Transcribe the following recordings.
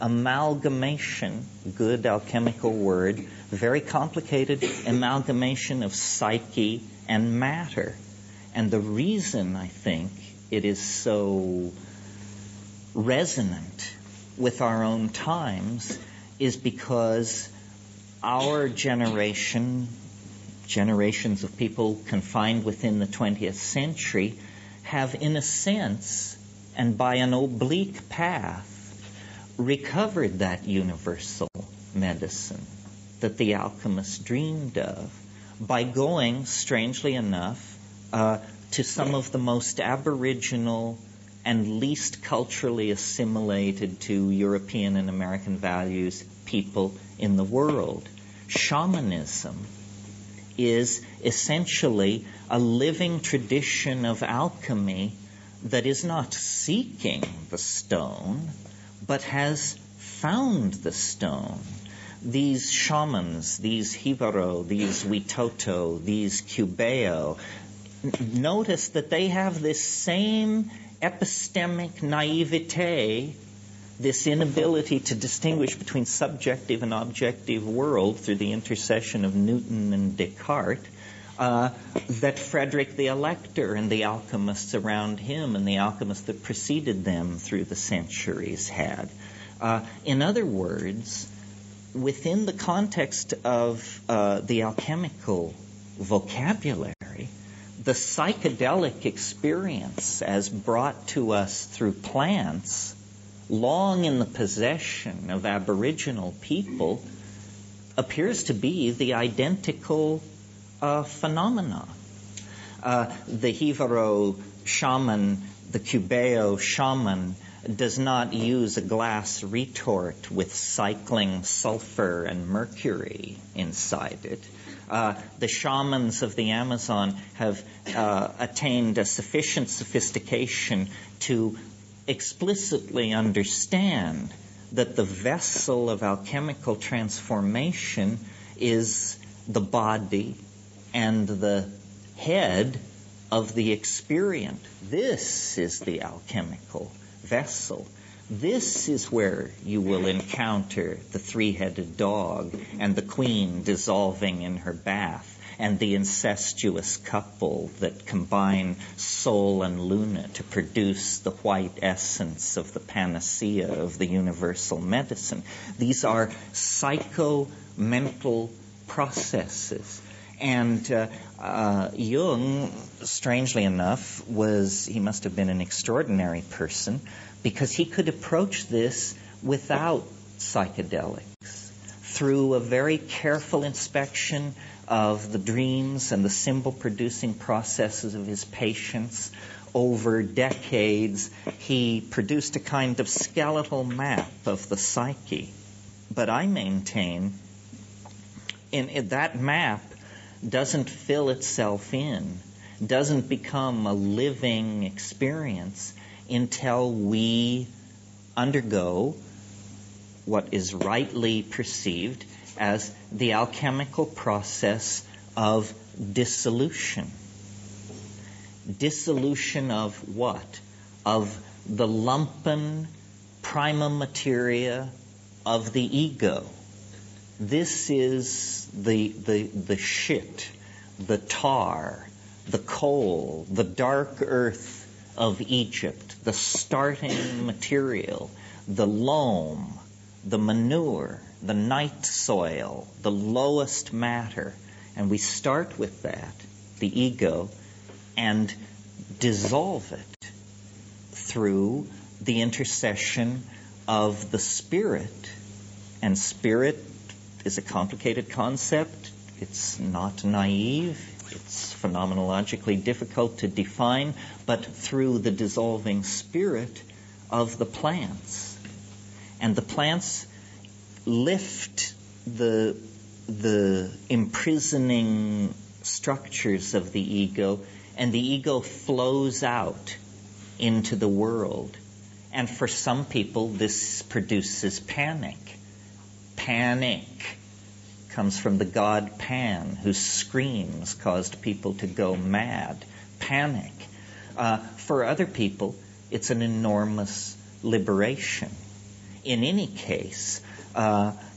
amalgamation, good alchemical word, very complicated amalgamation of psyche and matter. And the reason I think it is so resonant with our own times is because our generation, generations of people confined within the 20th century, have in a sense, and by an oblique path, recovered that universal medicine that the alchemists dreamed of by going, strangely enough, to some of the most aboriginal and least culturally assimilated to European and American values people in the world. Shamanism is essentially a living tradition of alchemy that is not seeking the stone, but has found the stone. These shamans, these Hibaro, these Witoto, these Cubeo, notice that they have this same epistemic naivete, this inability to distinguish between subjective and objective world through the intercession of Newton and Descartes, that Frederick the Elector and the alchemists around him and the alchemists that preceded them through the centuries had. In other words, within the context of the alchemical vocabulary, the psychedelic experience as brought to us through plants, long in the possession of Aboriginal people, appears to be the identical phenomena. The Hivaro shaman, the Cubeo shaman, does not use a glass retort with cycling sulfur and mercury inside it. The shamans of the Amazon have attained a sufficient sophistication to explicitly understand that the vessel of alchemical transformation is the body and the head of the experient. This is the alchemical vessel. This is where you will encounter the three-headed dog and the queen dissolving in her bath and the incestuous couple that combine Sol and Luna to produce the white essence of the panacea of the universal medicine. These are psycho-mental processes. And Jung, strangely enough, he must have been an extraordinary person because he could approach this without psychedelics, through a very careful inspection of the dreams and the symbol-producing processes of his patients. Over decades, he produced a kind of skeletal map of the psyche. But I maintain in that map doesn't fill itself in, doesn't become a living experience until we undergo what is rightly perceived as the alchemical process of dissolution. Dissolution of what? Of the lumpen prima materia of the ego. This is the shit, the tar, the coal, the dark earth of Egypt, the starting material, the loam, the manure, the night soil, the lowest matter. And we start with that, the ego, and dissolve it through the intercession of the spirit. And spirit is a complicated concept. It's not naive. It's phenomenologically difficult to define, but through the dissolving spirit of the plants. And the plants lift the imprisoning structures of the ego, and the ego flows out into the world. And for some people, this produces panic. Panic comes from the god Pan, whose screams caused people to go mad. Panic. For other people, it's an enormous liberation. in any case,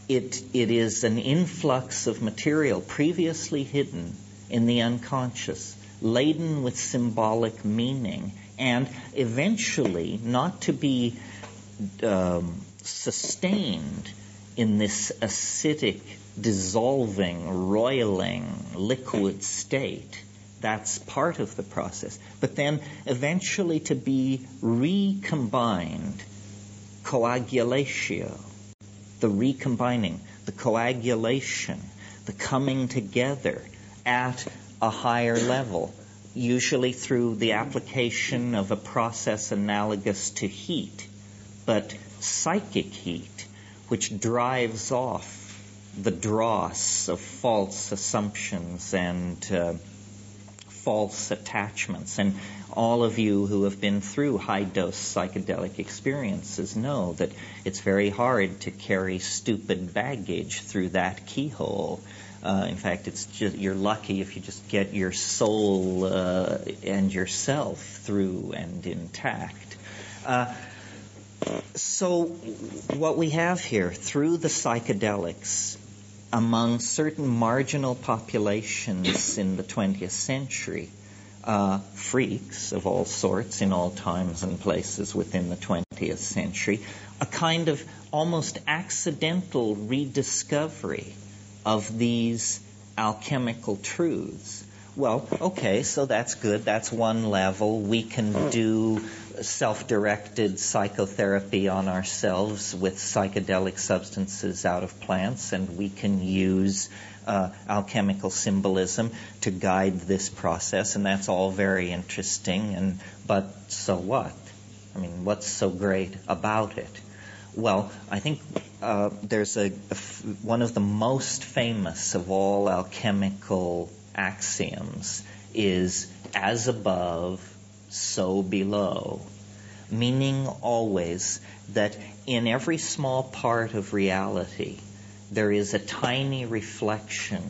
it is an influx of material previously hidden in the unconscious, laden with symbolic meaning, and eventually not to be sustained in this acidic, dissolving, roiling, liquid state. That's part of the process. But then eventually to be recombined, coagulatio, the recombining, the coagulation, the coming together at a higher level, usually through the application of a process analogous to heat, but psychic heat, which drives off the dross of false assumptions and false attachments. And all of you who have been through high-dose psychedelic experiences know that it's very hard to carry stupid baggage through that keyhole. In fact, it's just, you're lucky if you just get your soul and yourself through and intact. So what we have here, through the psychedelics, among certain marginal populations in the 20th century, freaks of all sorts in all times and places within the 20th century, a kind of almost accidental rediscovery of these alchemical truths. Well, okay, so that's good. That's one level. We can do self-directed psychotherapy on ourselves with psychedelic substances out of plants, and we can use alchemical symbolism to guide this process, and that's all very interesting. But so what? I mean, what's so great about it? Well, I think there's one of the most famous of all alchemical axioms is as above, so below, meaning always that in every small part of reality there is a tiny reflection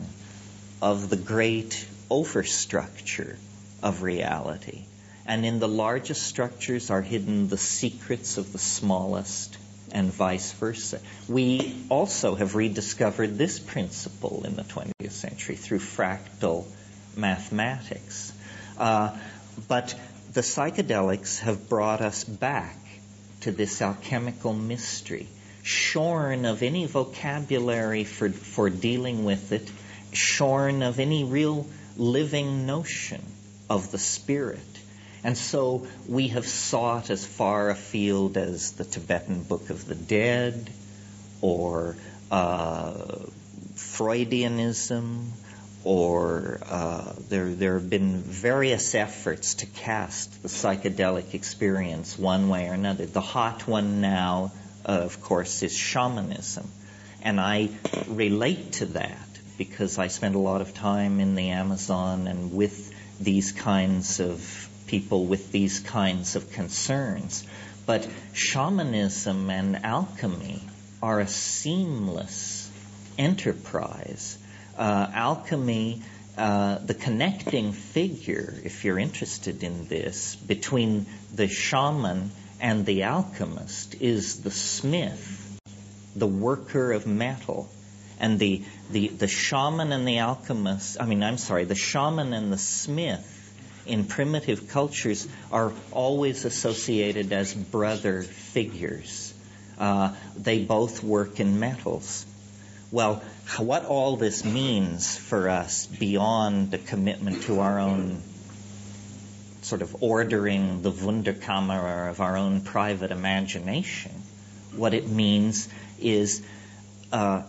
of the great overstructure of reality. And in the largest structures are hidden the secrets of the smallest, and vice versa. We also have rediscovered this principle in the 20th century through fractal mathematics. But the psychedelics have brought us back to this alchemical mystery, shorn of any vocabulary for dealing with it, shorn of any real living notion of the spirit. And so we have sought as far afield as the Tibetan Book of the Dead, or Freudianism, or there have been various efforts to cast the psychedelic experience one way or another. The hot one now, of course, is shamanism. And I relate to that because I spend a lot of time in the Amazon and with these kinds of people with these kinds of concerns. But shamanism and alchemy are a seamless enterprise. Alchemy, the connecting figure, if you're interested in this, between the shaman and the alchemist is the smith, the worker of metal. And the shaman and the alchemist, the shaman and the smith in primitive cultures are always associated as brother figures. They both work in metals. Well, what all this means for us beyond the commitment to our own sort of ordering the Wunderkammer of our own private imagination, what it means is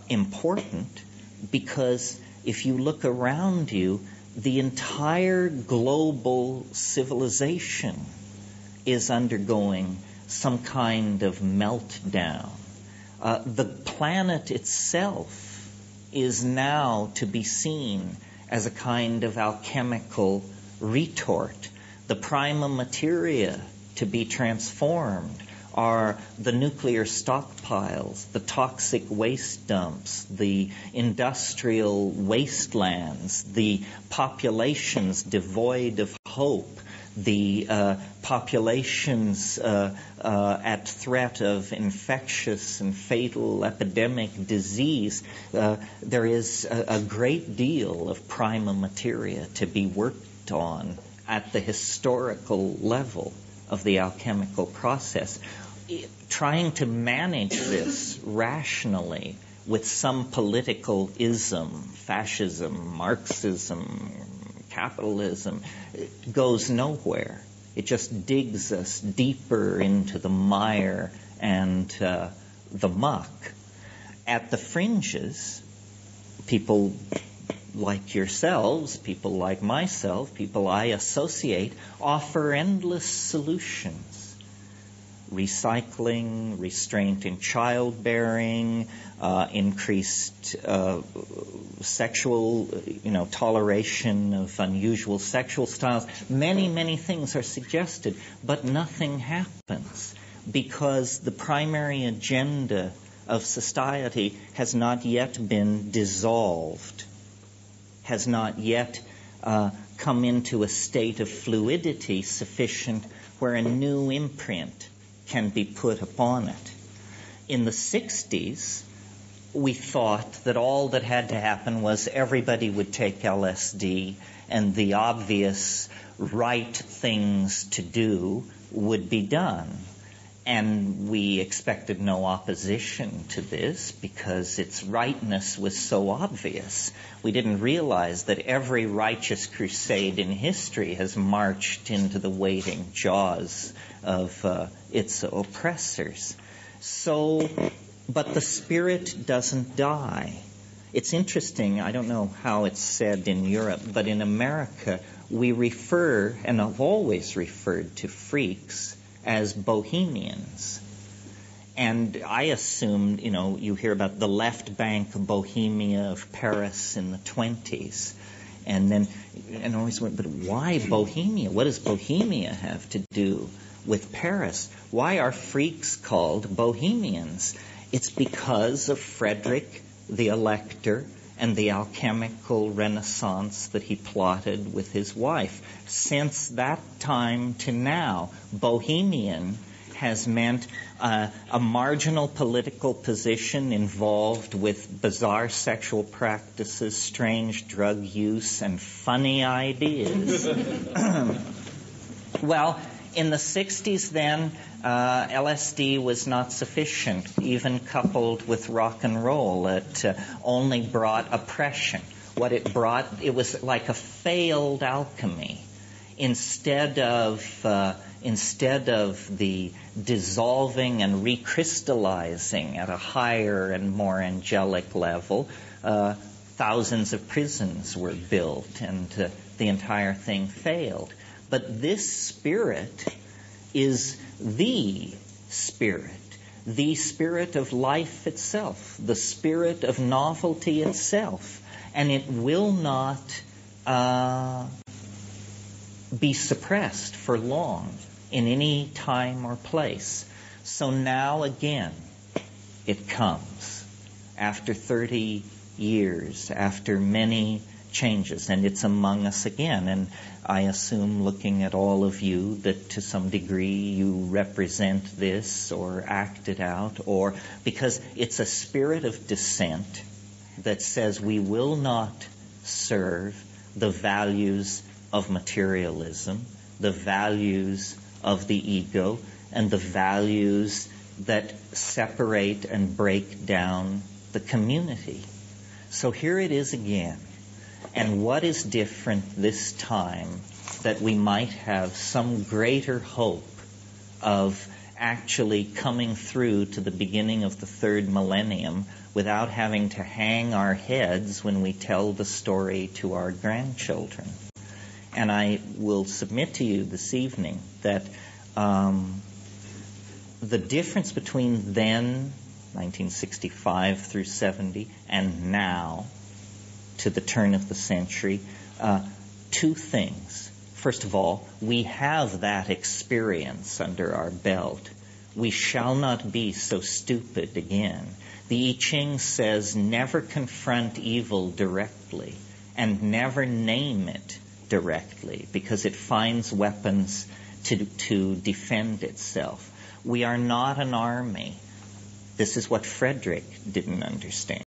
important, because if you look around you, the entire global civilization is undergoing some kind of meltdown. The planet itself is now to be seen as a kind of alchemical retort. The prima materia to be transformed are the nuclear stockpiles, the toxic waste dumps, the industrial wastelands, the populations devoid of hope, the populations at threat of infectious and fatal epidemic disease, there is a great deal of prima materia to be worked on at the historical level of the alchemical process. Trying to manage this rationally with some political ism, fascism, Marxism, capitalism, goes nowhere. It just digs us deeper into the mire and the muck. At the fringes, people like yourselves, people like myself, people I associate, offer endless solutions. Recycling, restraint in childbearing, increased sexual, toleration of unusual sexual styles. Many, many things are suggested, but nothing happens because the primary agenda of society has not yet been dissolved, has not yet come into a state of fluidity sufficient where a new imprint can be put upon it. In the 60s, we thought that all that had to happen was everybody would take LSD and the obvious right things to do would be done. And we expected no opposition to this because its rightness was so obvious. We didn't realize that every righteous crusade in history has marched into the waiting jaws of its oppressors. But the spirit doesn't die. It's interesting, I don't know how it's said in Europe, but in America we refer, and I've always referred to freaks as bohemians. And I assumed, you hear about the left bank Bohemia of Paris in the 20s. And I always went, but why Bohemia? What does Bohemia have to do with Paris? Why are freaks called Bohemians? It's because of Frederick the Elector and the alchemical renaissance that he plotted with his wife. Since that time to now, Bohemian has meant a marginal political position involved with bizarre sexual practices, strange drug use, and funny ideas. Well, in the 60s then, LSD was not sufficient, even coupled with rock and roll. It only brought oppression. What it brought, it was like a failed alchemy. Instead of the dissolving and recrystallizing at a higher and more angelic level, thousands of prisons were built, and the entire thing failed. But this spirit is the spirit of life itself, the spirit of novelty itself. And it will not be suppressed for long in any time or place. So now again, it comes after 30 years, after many changes, and it's among us again. And I assume, looking at all of you, that to some degree you represent this or act it out, or because it's a spirit of dissent that says we will not serve the values of materialism, the values of the ego, and the values that separate and break down the community. So here it is again. And what is different this time that we might have some greater hope of actually coming through to the beginning of the third millennium without having to hang our heads when we tell the story to our grandchildren? And I will submit to you this evening that the difference between then, 1965 through 70, and now, to the turn of the century, two things. First of all, we have that experience under our belt. We shall not be so stupid again. The I Ching says never confront evil directly and never name it directly because it finds weapons to defend itself. We are not an army. This is what Frederick didn't understand.